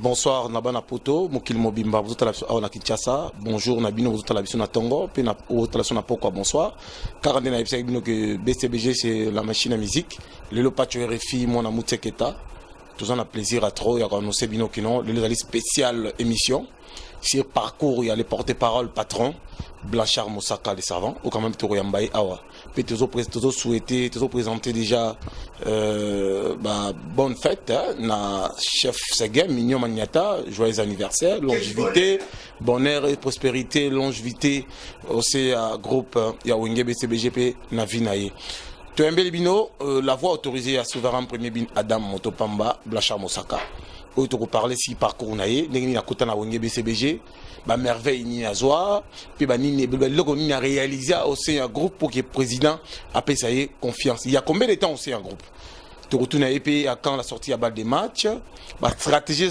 bonsoir Nabana Poto, Mokil Mobimba, vous êtes à la Kinshasa. Bonjour Nabino, vous êtes à la Bison à Tongo, puis vous êtes à la Poko, bonsoir. Car on a que BCBG c'est la machine à musique. Le Lopacho RFI, mon amour Teketa. Tous on a plaisir à trop, il y a un Sebino qui non, le spécial émission. Sur parcours, il y a les porte-parole patron, Blanchard Moussaka, les savants, ou quand même Toro Yambaye Awa. Puis toujours souhaité, toujours présenté déjà bonne fête, hein, na chef Segem, Mignon Magnata, joyeux anniversaire, longévité, bonheur et prospérité, longévité, aussi à groupe Yawenge BCBGP, Navinaye. Toembe Libino, la voix autorisée à souverain premier bin Adam Motopamba, Blanchard Moussaka. Où tu parler si parcours naïe, n'engni na kota na wenge BCBG, ba merveille ni azwa, puis ba ni logo ni a réalisé aussi un groupe pour que le président appelle ça y confiance. Il y a combien de temps aussi un groupe? Tu retournes à EP à quand la sortie à balle des matchs, ba stratégie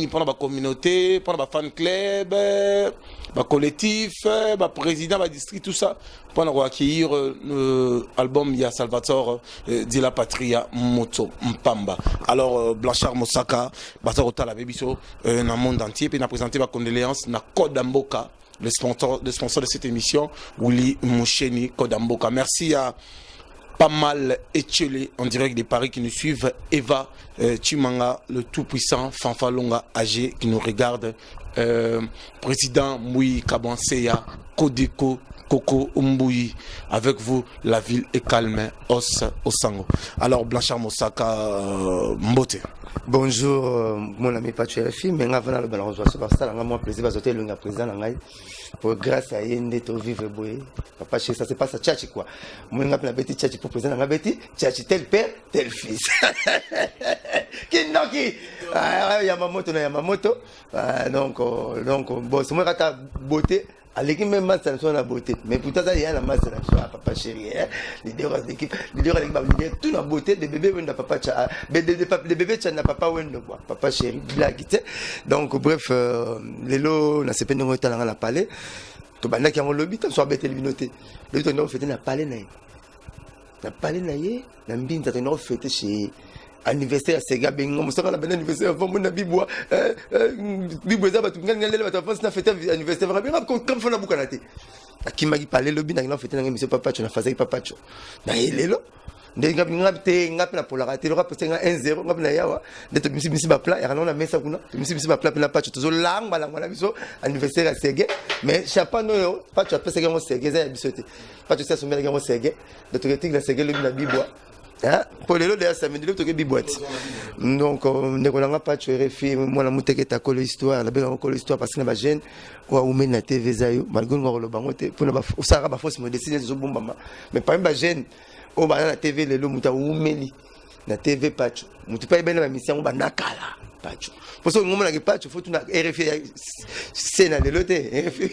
pour la communauté, pour la fan club, ba collectif, ba président, ba district, tout ça, pour accueillir album il y a Salvatore de la Patria Moto Mpamba. Alors Blanchard Moussaka, Batarota la Bebiso, dans le monde entier, puis on a présenté ma condoléance na Kodamboka, le sponsor de cette émission, Willy Moucheni Kodamboka. Merci à pas mal échelé en direct des Paris qui nous suivent. Eva Chimanga, le tout-puissant Fanfalonga âgé qui nous regarde. Président Moui Kabanseya, Kodeko, Koko Umbuyi. Avec vous, la ville est calme, os Osango. Alors, Blanchard Moussaka, Mbote. Bonjour, mon ami Patrick RFI. Mais avant de le rejoindre, c'est ça, moi, plaisir, parce que le président pour grâce à Yende, to vivre boy. Papa, ça c'est pas ça, tchatchi quoi. Moi, on a la bêtise tchatchi pour président, on a bêtise tchatchi tel père, tel fils. Qui n'a qui? Yamamoto, Yamamoto. Donc, bon, c'est moi qui a beauté. Avec même masse sur la beauté, mais pourtant il y a la masse sur papa chéri, leader d'équipe, leader tout la beauté des bébés de papa des bébés n'a papa wendo quoi, papa chéri blague. Donc bref, les lots na sepe ndongo talanga la palais, to banda qui ont lobby tant soit bête liminoté. Le temps on fêter na palais na palais na ye, na mbinza to no fêter chez anniversaire c'est gars bengo musaka na ben anniversaire avant mon bibwa bibwa za batu nganga lele batu France na fête anniversaire vraiment comme fona bukanate akimagi parler lobby na fête na monsieur papa tu na faisait papa tu na elelo ndenga ngapte ngapna polarate le rap c'est 1-0 ngapna yawa de to misi ba plat ya na mesa kuna misi ba plat na pacho to lang balangwa na biso anniversaire sege mais chapa no yo pacho apesa ngamo sege za bisote pacho ça sommer ngamo sege de to geting la sege lobby na bibwa. Pour les lots de la semaine, il y a des boîtes. Donc, on n'a pas de RFI, moi, la montée qui est à l'histoire, la belle l'histoire parce que la gêne, ou à oumer la TV, malgré le bangote, pour la Sarah, ma fausse me dessiner des bombes. Mais par exemple, la gêne, au bas la TV, les lots, mouta oumeli, la TV, patch. Mouta pas bien la mission, on va nakala, patch. Pour ça, au moment où il patch, il faut tout RFI, c'est dans les lots, RFI.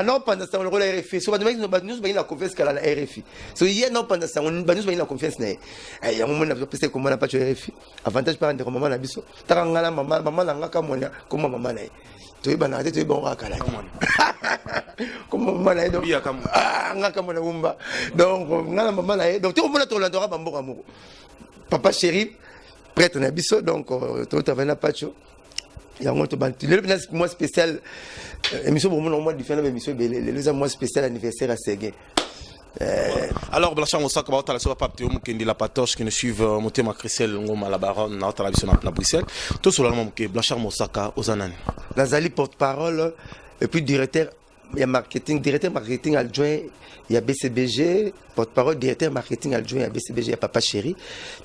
Non, pendant ça, on le rôle RFI. Soit nous avons la confiance qu'à la RFI. So, hier, non, pendant ça, on a la confiance. Il y a un moment où on a pensé comment on n'a pas de RFI. Avantage par exemple, maman, l'abisso. Tarangala, maman, n'a pas comment maman. Tu es banal, tu es bon à Kala. Comment maman est donc. Donc, maman est donc, tout le monde a tourné à Bambo Amour. Papa chéri, prêtre Nabisso, donc, tu as un pacho. Il y a un autre mois spécial, émission pour moi, mois différent, émission, les mois spécial anniversaire à Ségué. Alors, Blanchard Moussaka, tu as la soirée Papte, la patoche qui nous suivent, monter ma Christelle, Ngoma, la baronne, na la vision à Bruxelles. Tout sur le moment, Blanchard Moussaka, aux Anani. Nazali porte-parole, et puis directeur, il y a directeur marketing adjoint, il y a BCBG, porte-parole, directeur marketing adjoint, il y a BCBG, il y a Papa Chéri.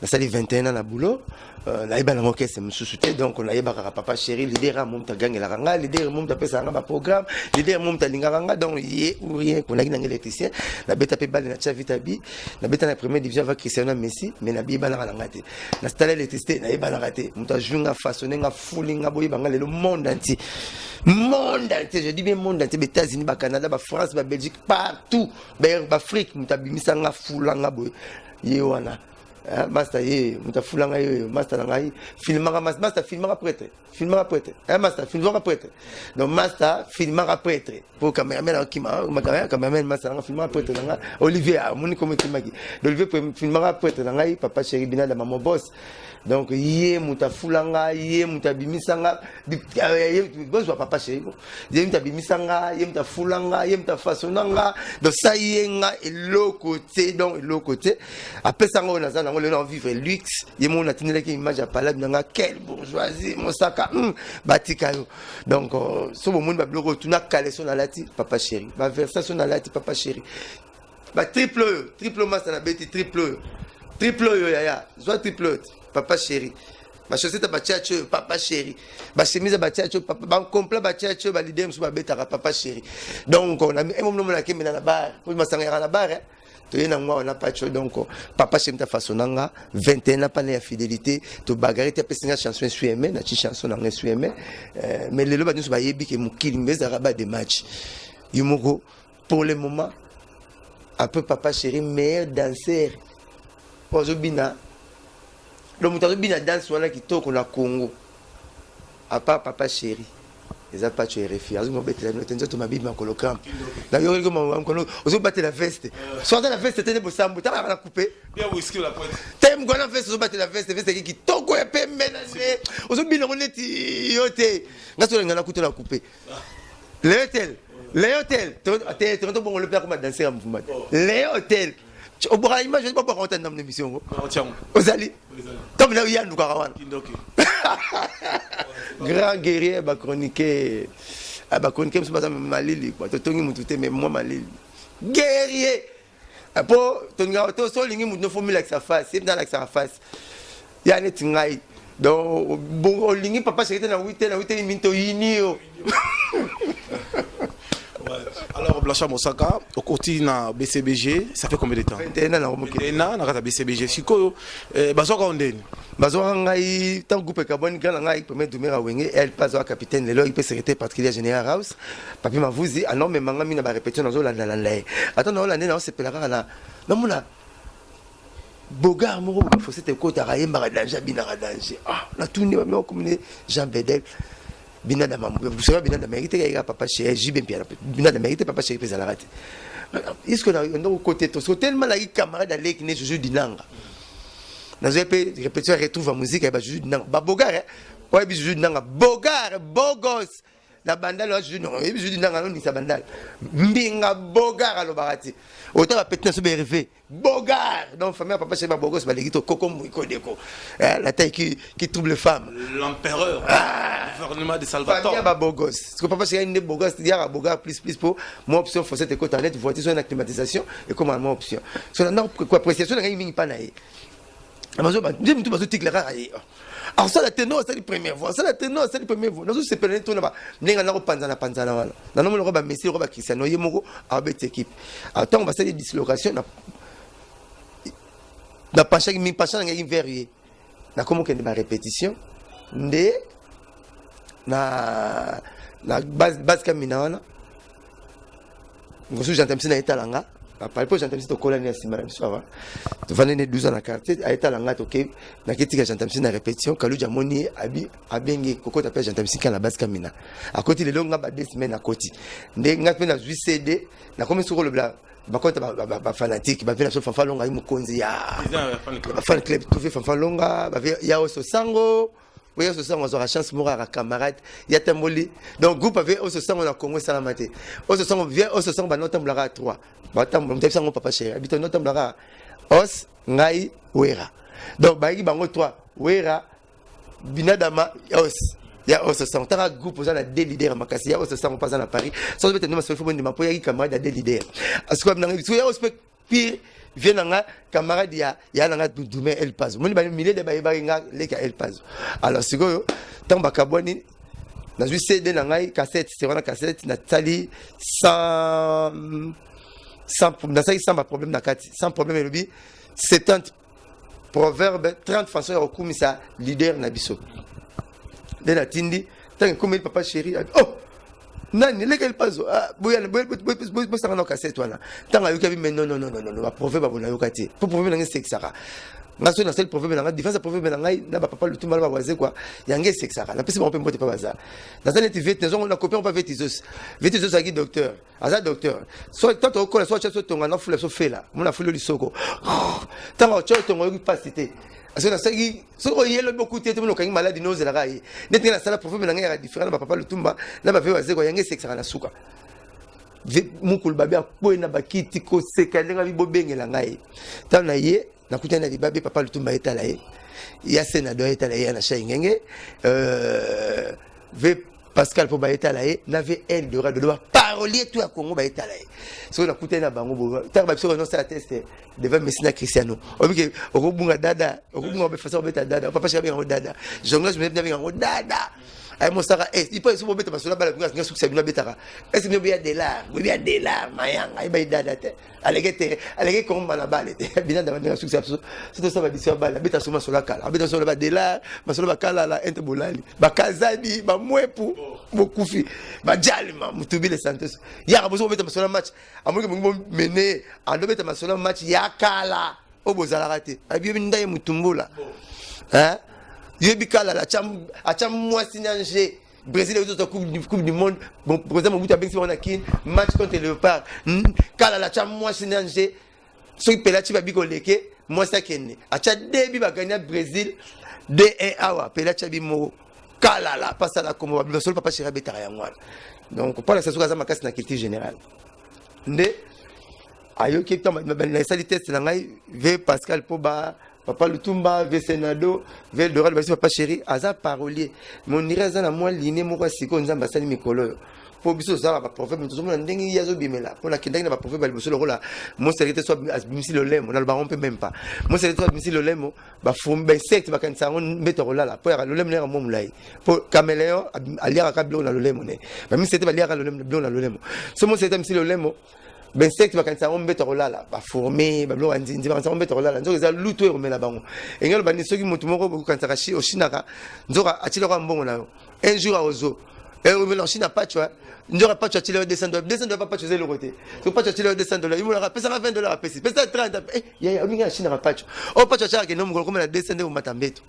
Nazali 21 ans à boulot. Na yeba nango kese msusuté donc on a yeba papa chéri leader a monta gang la ranga leader monta pesa nga ba programme leader monta linga ranga donc yé ou rien qu'on a gina électricien na beta pe balle na cha vitabi na beta na première division avec Cristiano Messi mais na biba na ranga te na stade électricité na yeba na raté monta junga façonner nga fulinga boy banga le monde entier je dis bien monde entier États-Unis ba Canada ba France ba Belgique partout ba Afrique monta bimisa nga fulanga boy yé wana. Master ye mutafulanga yo master ngai filmanga master filmanga prêtre master filmanga prêtre donc master filmanga prêtre pour cameraman kima cameraman master nanga filmanga prêtre nanga Olivier amuni comme kimaki Olivier filmanga prêtre ngai papa chéri bina da maman boss Donc yé muta fulanga yé muta bimisanga bonjour papa chéri yé muta bimisanga yé muta fulanga yé muta fasonanga donc ça yenga et l'autre côté donc l'autre côté après ça on a ça on a vivre luxe yé mon atinela qui image à parler nanga quelle bourgeoisie mon saka batika donc so bon monde ba bloko tuna caleçon na lati papa chéri ba versation na lati papa chéri ba triple masse na beti triple yaya soit triple papa chéri ma chaussette ba tchatcho papa chéri ba chemise ba tchatcho papa ba complet ba tchatcho ba leader mso ba betaka papa chéri donc on a un moment na kemena na bar pour masanga na bar to yena ngwa on a pas tcho donc papa chéri ta fasonanga 21 ans pas na fidélité to bagarre ta pesinga chanson suis aimé na chi chanson na suis aimé mais le lo ba nyuso ba yebi ke mukili mbeza raba de match yumoko pour le moment un peu papa chéri meilleur danseur Ozobina le moutard bina danse wana kitoko na Congo à part papa chéri les a pas tué refi azu mobetela no tenzo to mabibi makolo camp na yo ko makono ozo battre la veste soit la veste tene bosambu ta na couper bien whisky la pointe tem gona veste ozo battre la veste kitoko ya pembe na ne ozo bina oneti yote ngaso ngana kutela couper les hôtels tu bon le père comme danser en mouvement les hôtels au bras image pas pour entendre dans l'émission Ozali comme là il y a nous karawan grand guerrier ba chroniquer me pas malili quoi to tongi mutu te mais moi malili guerrier apo tonga to so lingi mutu no formule avec sa face c'est dans avec sa face il y a net ngai donc bon lingi papa c'était na 8 minutes inio. Alors, Blanchard Mosaka, au côté de BCBG, ça fait combien de temps? 21 ans. 21 ans, dans BCBG. Si quoi, Bazoka Ondeni? Bazoka Ngai, tant que groupe Carbone, quand Ngai, premier de Mera Wenge, elle passe au capitaine, le il peut secrétaire particulier général House. Papi m'a vous dit, ah non, mais Manga Mina va répéter dans la lande. Attends, non, l'année, non, c'est Pelara là. Non, mon là. Bogar, mon il faut cette côte à Raïm, Maradanja, Binaradanja. Ah, la tournée, mais on communique Jean Bedel. Bina da mamu vous savez bina da mérite ya papa chéri JB bien bina da mérite papa chéri pesa la rate est-ce que on côté to so tellement la camarade avec ne joue dinanga na zepe répétition retrouve la musique ba joue dinanga ba bogar ouais bi joue dinanga bogar bogos la bandale wa joue non bi joue dinanga non ni sa bandale mbinga bogar alo barati autant va péter sur BRV bogar donc famille papa chéri ba bogos ba legito kokombo ikodeko la taille qui trouble les femmes l'empereur gouvernement de Salvatore. Famille ba bogos. Parce que papa c'est une bogos, il y a bogar plus pour moi option faut cette côté net voiture sur une climatisation et comment moi option. Sur la quoi appréciation n'a rien pas naï. Amazo ba ndimi tu bazo tiklara ayi. Alors ça la ténor c'est la première voix, ça la ténor c'est la première voix. Nous c'est peine tout là-bas. Nenga na panzana wala. Na no roba Messi roba Cristiano yemoko avec équipe. Attends on va faire des dislocations na pacha mi pacha na verrier. Na comment que ma répétition ndé na base kamina wana ngosu jantamsi na etalanga papa po jantamsi to kola ni asima na soir to vane ne 12 ans na quartier a etalanga to ke na ketika jantamsi na répétition kaluja moni abengi kokota pe jantamsi kana base kamina a côté le longa ba 2 semaines à côté nde ngape na 8 CD na comme sur le bla bakota ba fanatique ba vena so fanfa longa imukonzi ya fan club to fe fanfa longa ba ya oso sango. Oui, ce sang, on aura chance de mourir à camarade. Il y a Tamboli. Donc, groupe avait au sang, on a Congo Salamate. Au sang, on vient, au sang, on a notre à 3. On a mon papa chéri. Habite notre à Os, Ngai, Wera. Donc, Baïgi Bango 3, Wera, Binadama, Os. Il y a Os sang. On a un groupe, on a des leaders à Makassi. Il y a Os sang, on passe à Paris. Sans peut-être nous, il faut que nous ayons camarade à des leaders. Parce que nous avons pire. Vient nga camarade ya nga Doumé El Pazo moni ba milé de ba nga leka El Pazo alors sikoyo tant bakabwani na ju CD na ngai cassette c'est vraiment cassette na tali sans problème na kati sans problème elobi 70 proverbes 30 façons ya kokumisa leader na biso de la tindi tant comme papa chéri oh nani leka El Pazo boya ça na cassette wana tanga yoka bi mais non ba proverbe ba yoka ti pour proverbe na sexaka ngaso na seul proverbe na différence proverbe na ngai na ba papa lutu mala ba waze quoi yange sexaka na pesi ba mpe mbote pa baza na ça net vite on a copié on pas vétisos aki docteur aza docteur soit tant ko soit tonga na fule so fela mona fule lisoko tanga cho tonga yoki pasité parce que na saki so yelo beaucoup tete mo kangi malade no zela kai netinga na sala professeur na ngai différent na papa Lutumba na ba vewa zeko yange sexa na suka mukulu babe akwe na bakiti ko seka ndenga bibobengela ngai tana ye na kutana libabe papa Lutumba etala ye ya senado etala ye na shaingenge ve Pascal pour baïta là n'avait elle de doit parolier tout à Congo baïta là so na kutana bango bo tar ba so non ça test devant Messina Cristiano o bi ke o bunga dada o bunga be façon beta dada papa chabe ngo dada jonglage me bien ngo dada ay mo saka il peut so beta masola bala bunga succès bina betara est-ce que bien de là mayanga ay bay dada te alege ko mbala bale te bina da bana succès so to ça va dire bala beta so masola kala beta so ba de là masola ba kala la ente bolali ba kazadi ba mwepu bokufi ba jalima mutubile santos ya bozo beta masola match amuke mungu mené ando beta masola match ya kala obozala raté abiyo ndaye mutumbula hein yebi kala la cham mwasi nanje Brésil est au coupe du monde bon par exemple Mobutu Bensi on a kin match contre le Léopard kala la cham mwasi nanje so pelachi ba biko leke mwasi kenne acha debi ba gagner Brésil 2-1 awa pelachi bi mo kala la passe la comme ba sol papa chéri betara ya ngwana donc pour la saison za makasi na culture générale nde ayo ki tamba na sali test na ngai ve Pascal Poba papa Lutumba ve Senado ve Doral basi papa chéri aza parolier mon iraza na moi liné moko siko nzamba sali mikolo po biso za ba prophète mto mona ndengi yazo bimela pona kindaki na ba prophète ba liboso lokola mon serité soit bimisi le lemo na le baron peut même pas mon serité soit bimisi le lemo ba fumba insecte ba kanisa on meto la po ya le lemo na mo mulai po caméléon aliaka ka blo na le lemo ne ba mi serité ba liaka le lemo blo na le lemo so mon serité bimisi le lemo ben secte bakanisa on beto lala ba former ba blo nzinzi bakanisa on beto lala nzoka za luto e romela bango engelo bani soki mutu moko bakanisa kashi oshinaka nzoka atilo ka mbongo na un jour a ozo et romela china patchwa nzoka patchwa atilo $200 pas patchwa zelo côté so patchwa atilo $200 il m'a pesa $20 a pesi pesa 30 ya ominga china patchwa o patchwa cha ke no mukolo comme na $200 au matambeto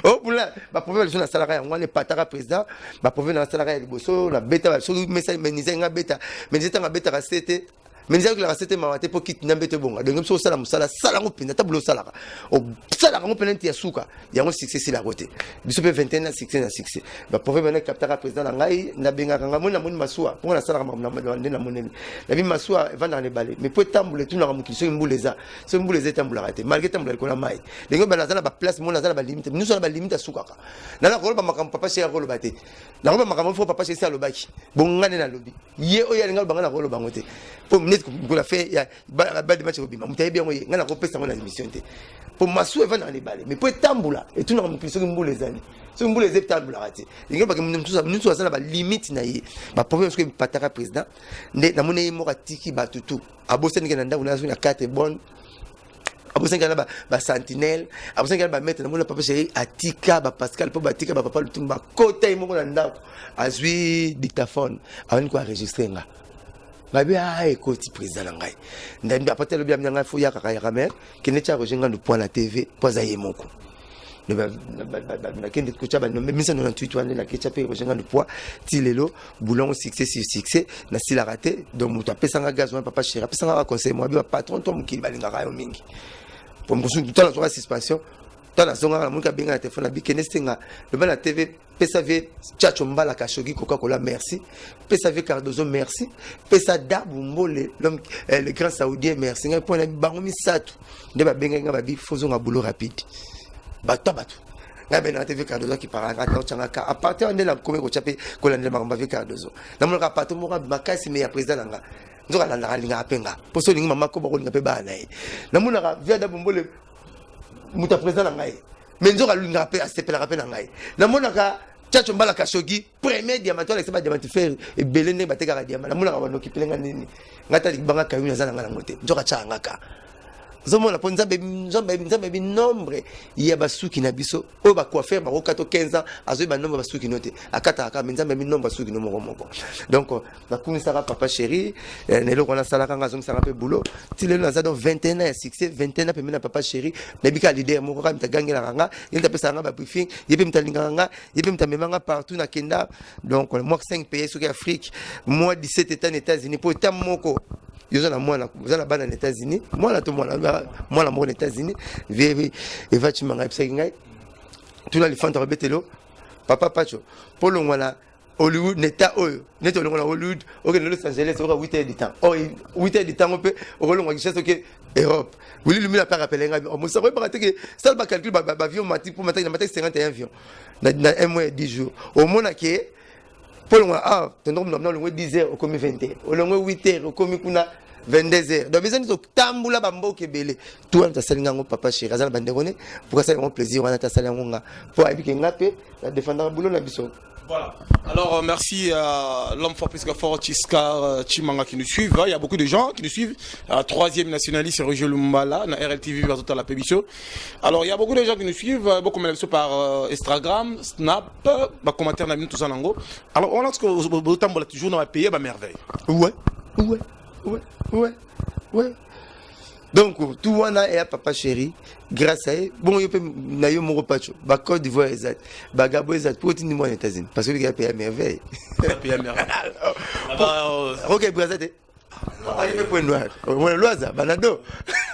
oh pour là ba province sur la salarié on est patara président ba province na salarié liboso na beta so message menizenga beta menizeta beta rasete menizeka la rasete mawate po kit na beta bonga donc so sala musala sala ngopinda tabulo sala o sala ngopinda ntia suka yango succès la côté biso pe 21 na succès ba province na captara président na ngai na benga kanga mona moni masua pour na sala na monene na bi masua vanda ne balé mais po tambule tout na mukisi mbuleza so mbuleza tambula raté malgré tambula ko na mai donc ba na ba place mona za ba limite nous on ba limite suka ka na la ko ba makam papa chez ko lo baté na ko ba makam fo papa chez sa lo baki bongane na lobi ye o ya ngal bangana ko lo bangote po minute ko la fait ya ba de match ko bima mutaye bien ko ngana ko pesa ngona émission te po masua vanda ne balé mais po tambula et tout na mukisi mbuleza ni so mbuleza tambula raté ngal ba nous on ba limite na ye ba province ko patara président nde na mona mo katiki batutu aboseni ke na ndangu na na carte bonne aboseni ke na ba sentinelle aboseni ke na ba mettre na mona papa chéri atika ba Pascal po batika ba papa Lutumba kota mo na ndangu azwi dictaphone avani ko enregistrer nga babi ekoti président na ngai ndandi apate lo bia mnyanga fo ya kaka ya kamera kene cha ko jenga no point na TV poza ye moko na kende kuchaba no misa no 98 wana na kechape ko jenga no poids tilelo boulon succès sur succès na sila raté donc muta pesanga gaz wana papa chéri pesanga conseil moi ba patron to mukili balinga kayo mingi pour me consulter dans la suspension dans la zone la muka benga na téléphone na bikene stenga le bana TV PSV Tchacho Mbala Kashogi Coca-Cola merci PSV Cardozo merci PSA Dabu Mbole l'homme le grand saoudien merci ngai point na bango misatu nde ba benga nga ba bi fozo nga boulot rapide bato ngai bena TV Cardozo qui paranga ta changa ka à partir de la comme ko chape ko la ndema ba Cardozo na mo ka pato mo ka makasi me ya président nga nzoka la linga apenga poso linga mama ko ba ko linga pe ba na na mo na via Dabu Mbole muta président ngai menzo ka lunga pe asepela ka pe na ngai na mona ka Tchacho Mbala Kashogi premier diamant to l'exba diamant fer e belene bateka ka diamant na mona ka bano kipelenga nini ngata libanga ka yuna zana ngala ngote nzoka changa ka zomona po nzambe nombre ya basuki na biso o ba coiffeur ba ko 15 ans azoy ba nombre basuki note akata ka nzambe nombre basuki no moko donc na kunisa ka papa chéri nelo kona sala ka ngazong sala pe boulot tilelo na za donc 21 ans succès 21 ans pe na papa chéri na bika leader moko ka mtagangela nga yenda pesa nga ba briefing yebe mtalinga nga yebe mtamemanga partout na kenda donc moi 5 pays sur Afrique moi 17 États-Unis pour tam moko Ils ont moi la banane aux États-Unis, moi la aux États-Unis, et va tu m'en tout là les fans de Betelo, papa Pacho, pour le moment Hollywood neta oyo neto longo na Hollywood ok na Los Angeles oka 8 heures du temps oh 8 heures du temps on peut au longo chasse ok Europe oui lui la pas rappeler nga on ça va pas que ça ba calcul ba avion mati pour matin na matin 51 avions na un mois 10 jours au mona ke pour longo ton nombre na longo 10 heures au comme 20 heures au longo 8 heures au comme kuna 22 heures donc besoin de tambula bambo kebele tout on ta salinga ngo papa chéri azala bandekone pour ça mon plaisir on a ta salinga nga pour habiter ngape la défendre boulot na biso. Voilà. Alors, merci à l'homme fort plus que fort, Tiskar, Chimanga qui nous suivent. Il y a beaucoup de gens qui nous suivent. Troisième nationaliste, Roger Lumbala, na RLTV, vers tout à la Pébicho. Alors, il y a beaucoup de gens qui nous suivent, beaucoup de par Instagram, Snap, commentaire, tout ça. Alors, on a ce que vous avez toujours dans le pays, merveille. Ouais. Donc, tout le monde est papa chéri, grâce à eux. Bon, il y a mon repas, la Côte d'Ivoire, la Gabon, pour tout le monde aux États-Unis. Parce que les gars payent à merveille. Ok, Brazil. Il fait point noir. Loisa, Banado.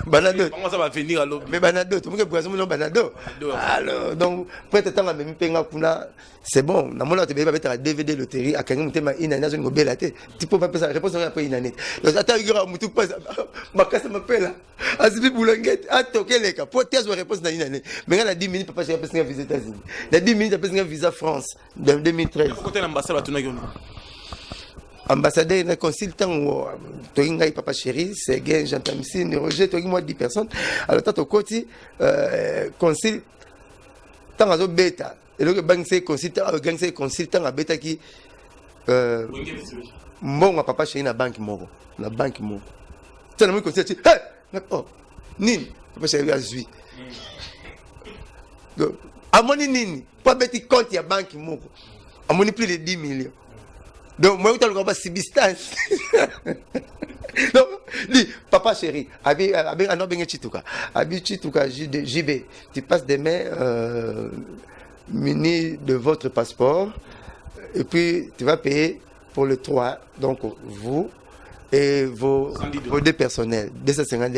Comment ça va venir alors? Mais Banado, tout le monde est Banado. Alors, donc, peut-être que même c'est bon. Dans mon autre, tu vas DVD loterie à quelqu'un qui m'a inané une belle tête. Tu peux pas faire réponse après inané. Donc, attends, il y aura tout pas. Ma casse m'appelle là. Asibi Boulanguette. Attends, quel est le cas? Pour tes réponses dans inané. Mais il y a 10 minutes, papa, j'ai passé un visa États-Unis. Il y a 10 minutes, j'ai passé un visa France. En 2013. Côté l'ambassade, tu n'as ambassadeur et consultant Toringa papa chéri c'est gain j'entends ici Roger Toringa moi 10 personnes alors tant au côté consul tant à bêta et le banque c'est consultant à bêta qui bon papa chéri na banque moko tu as consulté hey oh nini papa chéri a suivi donc à mon nini pas bêti compte ya banque moko à mon plus de 10 millions. Donc, moi, je suis en substance. Donc, dis, papa chéri, JB, tu passes demain muni de votre passeport et puis tu vas payer pour le 3, donc vous et vos deux personnels, 250,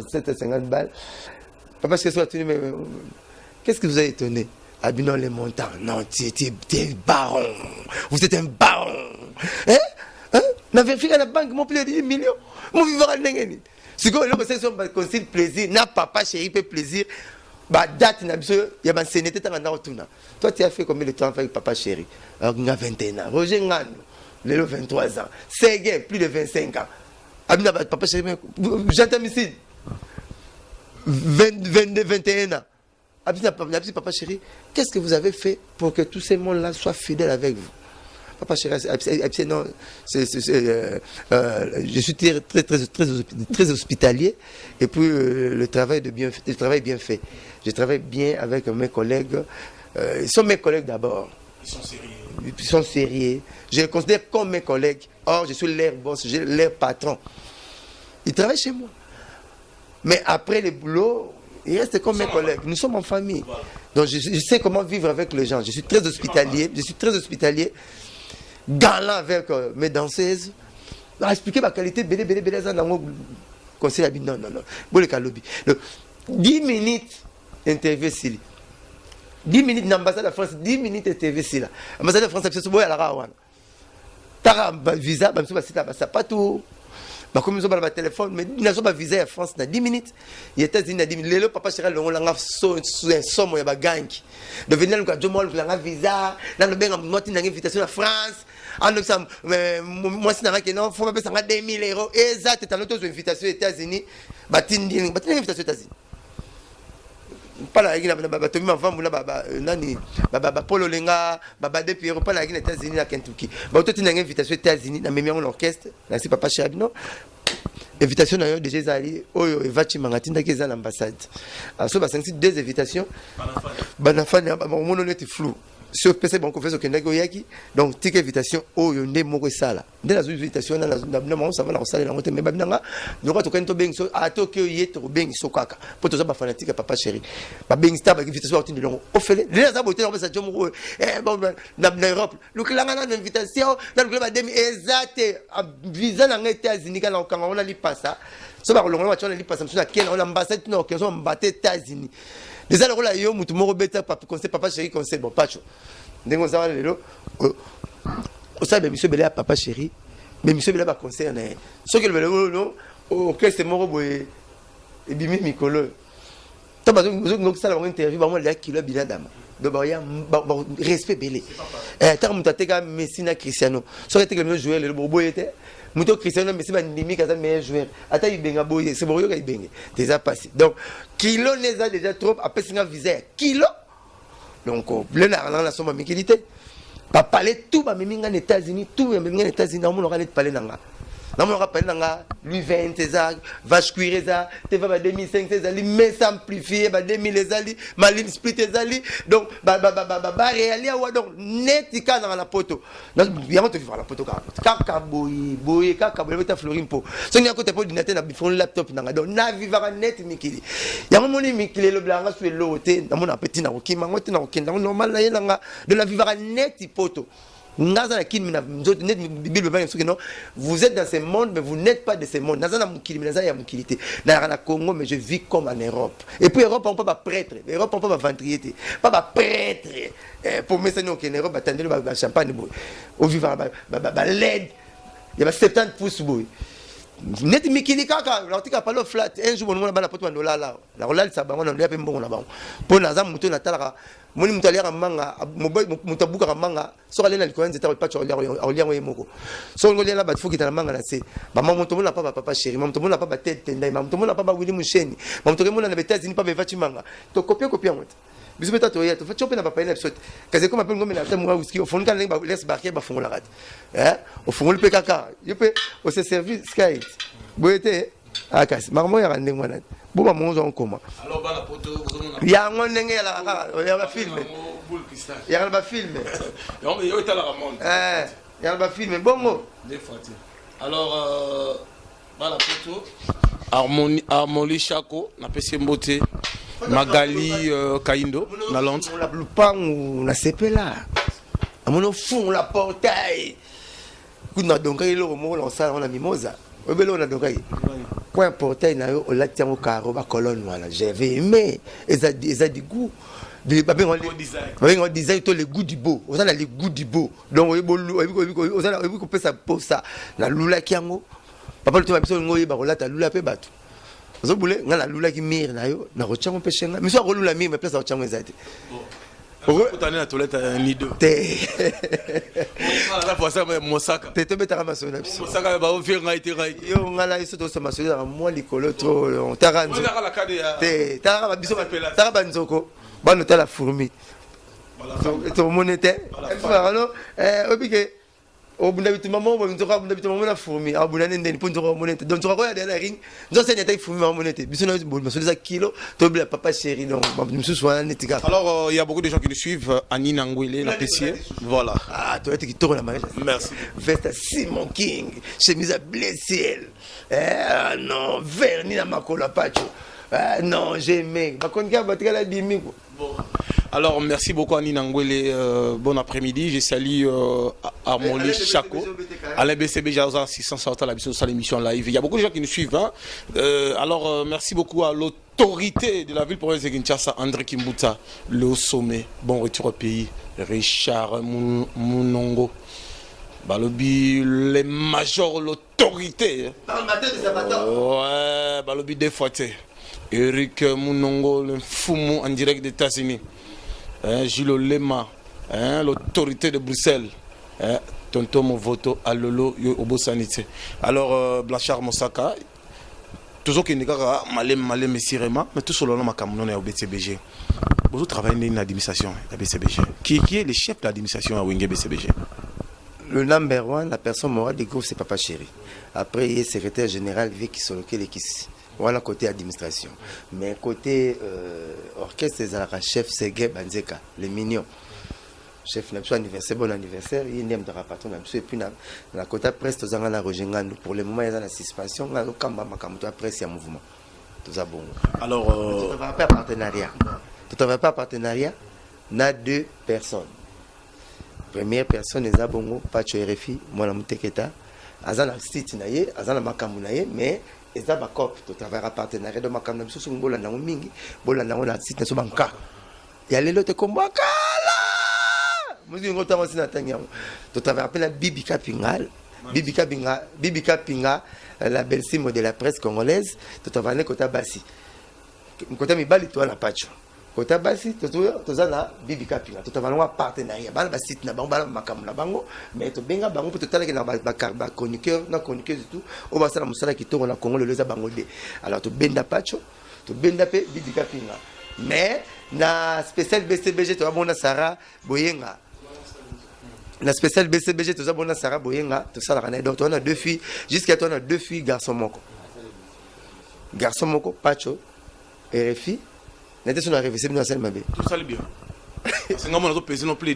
750 balles. Papa chéri, qu'est-ce que vous avez étonné? Abinons les montants. Non, tu es baron. Vous êtes un baron. Hein? N'a vérifié à la banque, mon plus de 10 millions. Mon vivant à l'engagement. Si vous avez un plaisir, n'a papa chéri, fait plaisir. Bah, date, il y a un sénété dans la retourne. Toi, tu as fait combien de temps avec papa chéri? Alors, il y a 21 ans. Roger Ngano, il a 23 ans. Séguin, plus de 25 ans. Abinons, papa chéri, j'entends ici. 22, 21 ans. Papa chéri, qu'est-ce que vous avez fait pour que tous ces mondes-là soient fidèles avec vous? Papa chéri, non, je suis très hospitalier et puis le travail est bien fait. Je travaille bien avec mes collègues. Ils sont mes collègues d'abord. Ils sont sérieux. Je les considère comme mes collègues. Or, je suis leur boss, je suis leur patron. Ils travaillent chez moi. Mais après le boulot, ils restent comme mes collègues. Nous sommes en famille. Donc je sais comment vivre avec les gens. Je suis très hospitalier. Galant avec mes danseuses. Expliquer ma qualité. Conseil non. Bon, le 10 minutes interview ici. 10 minutes d'ambassade de France. 10 minutes interview ici. Ambassade de France, c'est à la Rawan. T'as un visa, c'est pas tout. Comme ils ont un téléphone, mais ils n'ont pas visé à France dans 10 minutes. Il était dans 10 minutes. Le papa chéri, on a un somme, il y a un gang. De venir, on a un visa, on a une invitation à France. Moi, si il faut pas payer 2 000 €. Exact, tu as une invitation aux États-Unis. Tu as une invitation aux États-Unis. Pas la guine, tu m'as vendu Paul Olenga, de Pierre, pas la guine aux États-Unis, à Kentucky. Tu as une invitation aux États-Unis, dans même orchestre, c'est papa chéri, non? Invitation d'ailleurs déjà Zali, Oyo et Vachi Mangatinda qui est à l'ambassade. Alors, ça, c'est 2 invitations. Banafan, mon honnête flou. sur PC bon confesse au Kenya Goyaki donc tique invitation au yonde moko sala de la invitation na mo ça va na sala na ngote me babinanga donc to kento beng so atoke yeto beng so kaka poto za ba fanatique papa chéri ba beng star ba invitation au longo au fele les za boté na ça jomo bon na Europe le klanga na invitation na le ba demi exacte visa na États-Unis kana okanga on a li passa so ba longo na chona li passa na Kenya on ambassade no que so mbate États-Unis déjà le rôle yo mutu moko beta papa chéri conseil bon pacho ndengo za lelo o sabe monsieur Bela papa chéri mais monsieur Bela ba conseil na so que le non o que c'est moko boye et bimi mikolo to ba zo ça la interview ba mo le kilo biladama do ba ya respect belé ta mutu teka Messi na Cristiano so que le joueur le bobo était muto Cristiano Messi ba ndimi kaza meilleur joueur ata ibenga boye c'est boyo ka ibenge déjà passé donc kilo neza déjà trop après singa visa kilo donc le la somme mikilité pas parler tout ba minga aux États-Unis tout ba minga aux États-Unis on aura parler nanga na on aura parler nanga lui 20 ça vache cuire ça te va 2500 ça lui mais simplifier ba 2000 ça lui malin split ça lui donc ba réaliser wa donc net ka dans la poto donc bien on te vivre la poto kaka boy kaka boy ta florin po so ni côté po dinaté na bifon laptop nanga donc na vivre net mikili ya mon mikili le blanga sur l'hôtel na mon appétit na okima ngote na okenda normal na yanga de la vivre net poto. Vous êtes dans ce monde, mais vous n'êtes pas de ce monde. Dans Congo, mais je vis comme en Europe. Et puis, Europe, on ne peut pas prêtre. Europe, on ne peut pas ventrier. Pas prêtre. Pour moi, c'est nous qui en Europe, attendez le champagne. Au vivant, l'aide. Il y a 70 pouces. Net mikili kaka l'autika palo flat un jour on va la poto ndola la rolal ça bango ndola pe mbongo na bango po na za muto na talaka moni muto aliaka manga muto buka manga so kala na likoenze ta pa cho olia moko so ngolia la batfu kita na manga na se ba maman muto mona pa papa chéri maman muto mona pa ba tête tendai maman muto mona pa ba Willy Musheni maman muto mona na États-Unis pa ba vati manga to copier ngote biso beta to yeto fa chope na papa ile episode kaze comme appelle ngome na tamo whisky au fond kan ba laisse barquer ba fongola rat au fond le pkk yope au se service sky boyete akas marmo ya rande ngwana bo ba monzo en coma alors ba la poto ya ngondenge ya ba filme ya ba filme yo ta la ramon ya ba filme bongo des fois alors ba la poto harmonie Chako na pesi mbote Magali Kaindo na Londres la lupangu na sepela amono fond la portail kuna donc il le mot on ça on a mimosa obelo na donc quoi portail na yo la tiamo caro ba colonne voilà j'avais aimé et ça du goût de babé on design to le goût du beau on a le goût du beau donc on a on peut ça pour ça la lula kiango papa tu vas biso ngoyi ba kolata lula pe batu zo boule ngala lula ki mir na yo na rochango pe shenga miso ko lula mir me place rochango ezate bon ko na toilette ni deux te la fois ça mosaka te betara masona biso mosaka ba o faire ngai te ngai yo ngala iso to so masona na moi likolo to on taranzo te tara biso tara banzoko bano tala fourmi to monete alors obike obunda bitumba mo bonzoka obunda bitumba mo na fourmi abunda ndeni ponzoka monete donc zoka ya na ring zo senya tay fourmi ma monete biso na bon so des kilos to bla papa chéri donc musu soana netika alors il y a beaucoup de gens qui nous suivent Anina Ngwele la Pessier voilà toi tu qui tourne la mariage merci veste Simon King chemise à bleu ciel non vernis na makola pacho non j'aimais ba konga batika la dimi bon. Alors, merci beaucoup Anina Ngwele. Bon après-midi. Je salue Harmonie Chako. À la BCB, j'ai 600 à l'émission live. Il y a beaucoup de gens qui nous suivent. Hein. Alors, merci beaucoup à l'autorité de la ville province de Kinshasa, André Kimbuta, le haut sommet. Bon retour au pays. Richard Munongo. Balobi, les majors, l'autorité. Ouais, Balobi des fois. Eric Munongo, le Fumu en direct des États-Unis. Gilles Lema, l'autorité de Bruxelles, Tonton Movoto, Alolo, Obo Sanité. Alors, Blanchard Mosaka, toujours qu'il n'y a pas malé, messirement, mais tout selon ma cameroun au BCBG. Vous travaillez dans l'administration de BCBG. Qui est le chef de l'administration à Wenge BCBG? Le number one, la personne morale du groupe, c'est Papa Chéri. Après, il est secrétaire général, Vicky Soloke Lekisi. Voilà côté administration. Mais côté orchestre, c'est chef Ségué Banzeka, les mignons. chef na biso anniversaire bon anniversaire il ndem de patron na biso et puis na côté presse tozanga na Roger Ngando pour le moment il y a la suspension ngalo kamba makamto ya presse ya mouvement toza bongo. Alors tu travailles pas partenariat. Tu travailles pas partenariat na deux personnes. Première personne eza bongo Pacho RFI mwana muteketa azana site na ye azana makambo na ye mais eza ba cop tu travailles partenariat de makambo na biso so ngola na mingi bola na na site na so banka ya lelo te komboka Muzi ngota masina tanya. Tu travailles la Bibika Pingal. Bibika Pinga, la belle-sime de la presse congolaise. Tu travailles côté Bassi. Côté Mibali toi la Pacho. Côté Bassi, tu na Bibika Pinga. Tu travailles en partenariat. Bala site na bango, bala makam na bango, mais tu benga bango pour te tala na ba chroniqueur, na chroniqueuse tout. On va ça na musala qui tourne na Congo le leza bango de. Alors tu benda Pacho, tu benda pe Bibika Pinga. Mais na spécial BCBG tu vas bona Sarah Boyenga. La spéciale BCBG, tout ça, bon, Sarah Boyenga, tout ça, donc, on a deux filles, jusqu'à toi, on a deux filles, garçon moko. Garçon moko, Pacho, RFI, n'était-ce qu'on a révisé, nous, à celle-là, tout ça, le bien. C'est normal, on a pesé non plus.